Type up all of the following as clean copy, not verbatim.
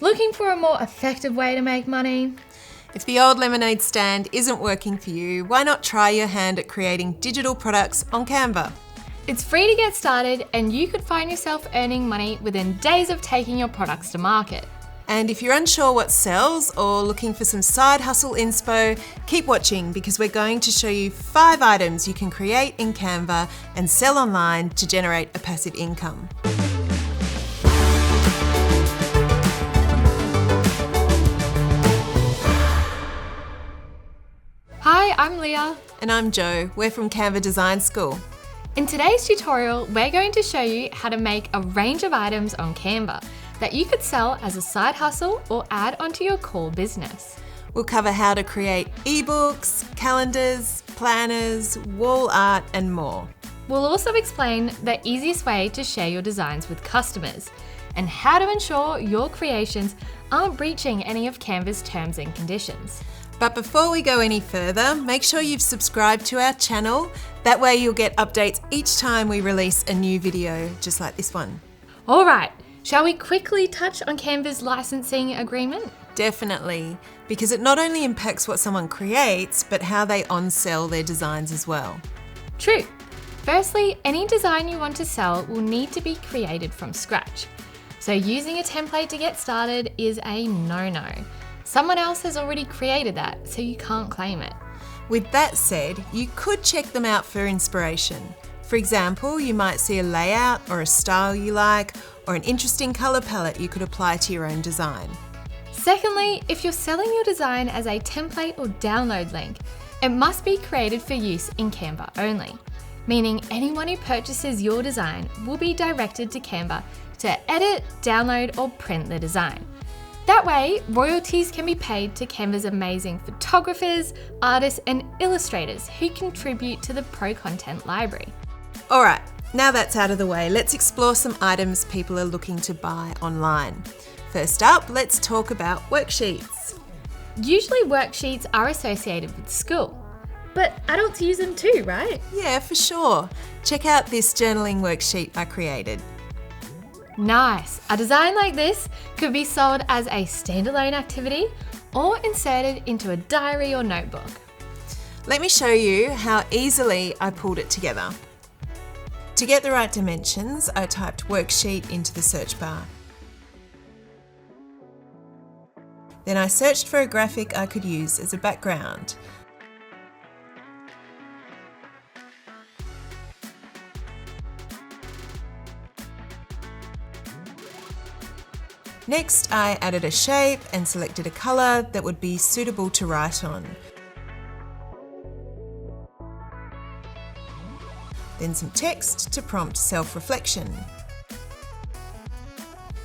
Looking for a more effective way to make money? If the old lemonade stand isn't working for you, why not try your hand at creating digital products on Canva? It's free to get started and you could find yourself earning money within days of taking your products to market. And if you're unsure what sells or looking for some side hustle inspo, keep watching because we're going to show you 5 items you can create in Canva and sell online to generate a passive income. Hi, I'm Leah. And I'm Jo. We're from Canva Design School. In today's tutorial, we're going to show you how to make a range of items on Canva that you could sell as a side hustle or add onto your core business. We'll cover how to create ebooks, calendars, planners, wall art, and more. We'll also explain the easiest way to share your designs with customers and how to ensure your creations aren't breaching any of Canva's terms and conditions. But before we go any further, make sure you've subscribed to our channel. That way you'll get updates each time we release a new video, just like this one. All right, shall we quickly touch on Canva's licensing agreement? Definitely, because it not only impacts what someone creates, but how they on-sell their designs as well. True. Firstly, any design you want to sell will need to be created from scratch. So using a template to get started is a no-no. Someone else has already created that, so you can't claim it. With that said, you could check them out for inspiration. For example, you might see a layout or a style you like, or an interesting colour palette you could apply to your own design. Secondly, if you're selling your design as a template or download link, it must be created for use in Canva only, meaning anyone who purchases your design will be directed to Canva to edit, download, or print the design. That way, royalties can be paid to Canva's amazing photographers, artists, and illustrators who contribute to the Pro Content library. All right, now that's out of the way, let's explore some items people are looking to buy online. First up, let's talk about worksheets. Usually worksheets are associated with school, but adults use them too, right? Yeah, for sure. Check out this journaling worksheet I created. Nice. A design like this could be sold as a standalone activity or inserted into a diary or notebook. Let me show you how easily I pulled it together. To get the right dimensions, I typed worksheet into the search bar. Then I searched for a graphic I could use as a background. Next, I added a shape and selected a colour that would be suitable to write on. Then some text to prompt self-reflection.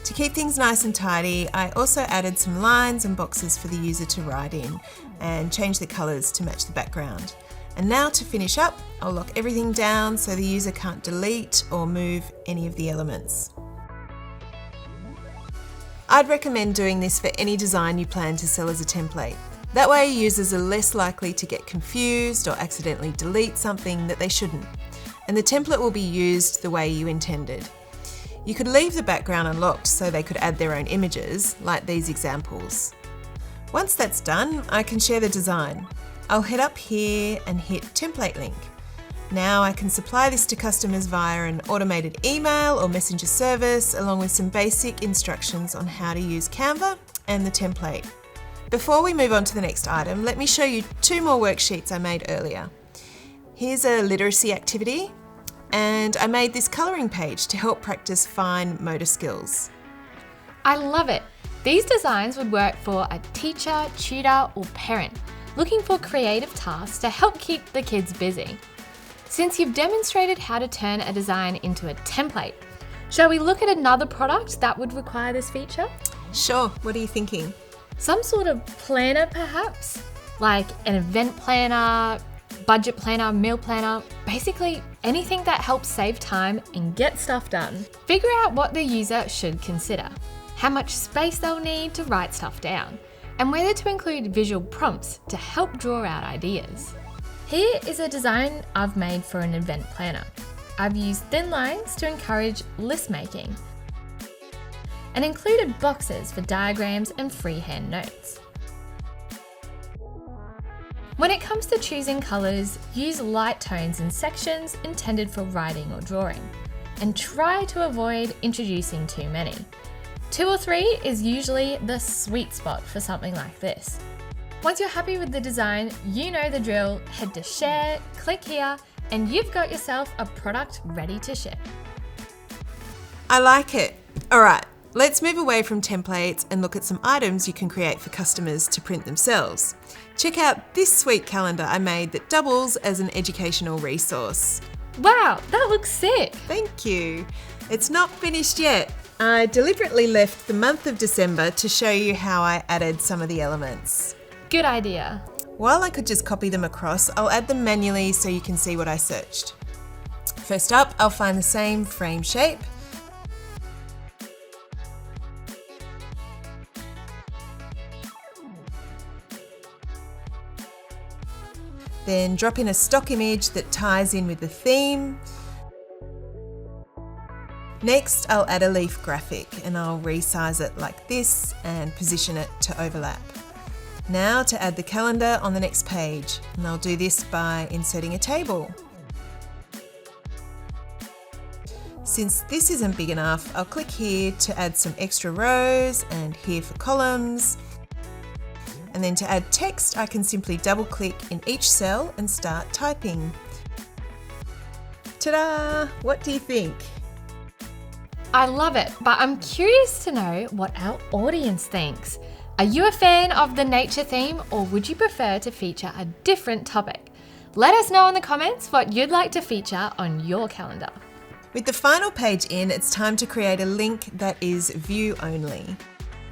To keep things nice and tidy, I also added some lines and boxes for the user to write in and changed the colours to match the background. And now to finish up, I'll lock everything down so the user can't delete or move any of the elements. I'd recommend doing this for any design you plan to sell as a template. That way users are less likely to get confused or accidentally delete something that they shouldn't, and the template will be used the way you intended. You could leave the background unlocked so they could add their own images, like these examples. Once that's done, I can share the design. I'll head up here and hit Template Link. Now I can supply this to customers via an automated email or messenger service, along with some basic instructions on how to use Canva and the template. Before we move on to the next item, let me show you 2 more worksheets I made earlier. Here's a literacy activity, and I made this colouring page to help practice fine motor skills. I love it. These designs would work for a teacher, tutor, or parent looking for creative tasks to help keep the kids busy. Since you've demonstrated how to turn a design into a template, shall we look at another product that would require this feature? Sure, what are you thinking? Some sort of planner perhaps? Like an event planner, budget planner, meal planner, basically anything that helps save time and get stuff done. Figure out what the user should consider, how much space they'll need to write stuff down, and whether to include visual prompts to help draw out ideas. Here is a design I've made for an event planner. I've used thin lines to encourage list making. and included boxes for diagrams and freehand notes. When it comes to choosing colours, use light tones in sections intended for writing or drawing, and try to avoid introducing too many. 2 or 3 is usually the sweet spot for something like this. Once you're happy with the design, you know the drill, head to share, click here, and you've got yourself a product ready to share. I like it. All right, let's move away from templates and look at some items you can create for customers to print themselves. Check out this sweet calendar I made that doubles as an educational resource. Wow, that looks sick! Thank you. It's not finished yet. I deliberately left the month of December to show you how I added some of the elements. Good idea. While I could just copy them across, I'll add them manually so you can see what I searched. First up, I'll find the same frame shape. Then drop in a stock image that ties in with the theme. Next, I'll add a leaf graphic and I'll resize it like this and position it to overlap. Now to add the calendar on the next page, and I'll do this by inserting a table. Since this isn't big enough, I'll click here to add some extra rows and here for columns. And then to add text, I can simply double click in each cell and start typing. Ta-da! What do you think? I love it, but I'm curious to know what our audience thinks. Are you a fan of the nature theme, or would you prefer to feature a different topic? Let us know in the comments what you'd like to feature on your calendar. With the final page in, it's time to create a link that is view only.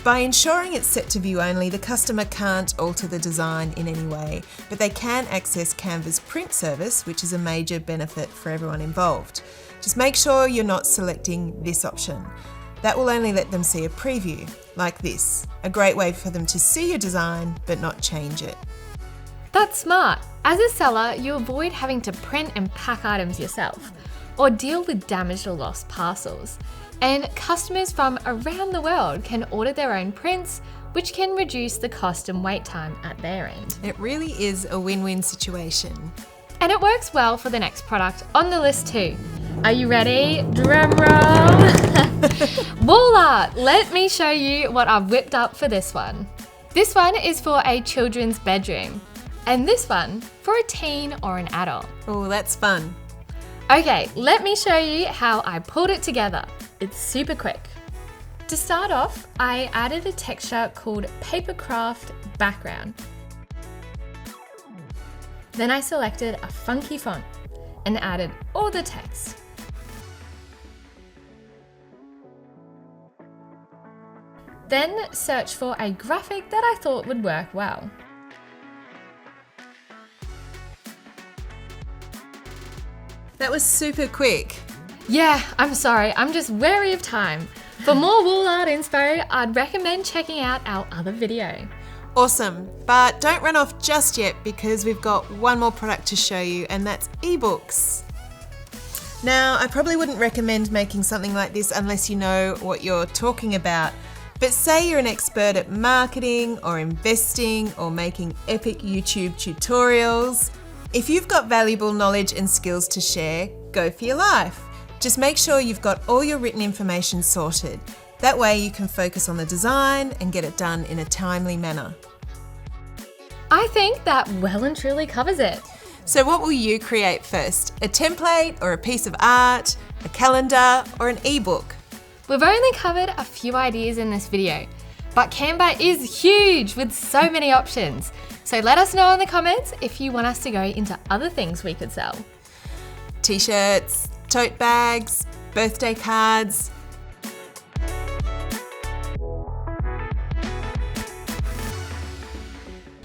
By ensuring it's set to view only, the customer can't alter the design in any way, but they can access Canva's print service, which is a major benefit for everyone involved. Just make sure you're not selecting this option. That will only let them see a preview, like this. A great way for them to see your design, but not change it. That's smart. As a seller, you avoid having to print and pack items yourself, or deal with damaged or lost parcels. And customers from around the world can order their own prints, which can reduce the cost and wait time at their end. It really is a win-win situation. And it works well for the next product on the list too. Are you ready? Drum roll! Wall art! Let me show you what I've whipped up for this one. This one is for a children's bedroom, and this one for a teen or an adult. Oh, that's fun. Okay, let me show you how I pulled it together. It's super quick. To start off, I added a texture called Papercraft Background. Then I selected a funky font and added all the text. Then searched for a graphic that I thought would work well. That was super quick. Yeah, I'm sorry, I'm just wary of time. For more wall art inspo, I'd recommend checking out our other video. Awesome, but don't run off just yet because we've got one more product to show you, and that's ebooks. Now, I probably wouldn't recommend making something like this unless you know what you're talking about. But say you're an expert at marketing or investing or making epic YouTube tutorials. If you've got valuable knowledge and skills to share, go for your life. Just make sure you've got all your written information sorted. That way you can focus on the design and get it done in a timely manner. I think that well and truly covers it. So what will you create first? A template or a piece of art, a calendar or an ebook? We've only covered a few ideas in this video, but Canva is huge with so many options. So let us know in the comments if you want us to go into other things we could sell. T-shirts, tote bags, birthday cards.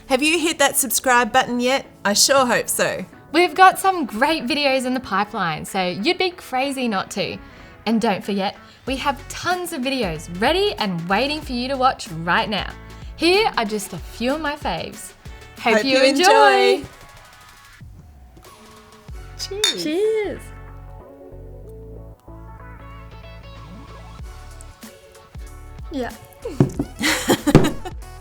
Have you hit that subscribe button yet? I sure hope so. We've got some great videos in the pipeline, so you'd be crazy not to. And don't forget, we have tons of videos ready and waiting for you to watch right now. Here are just a few of my faves. Hope you enjoy! Cheers! Yeah.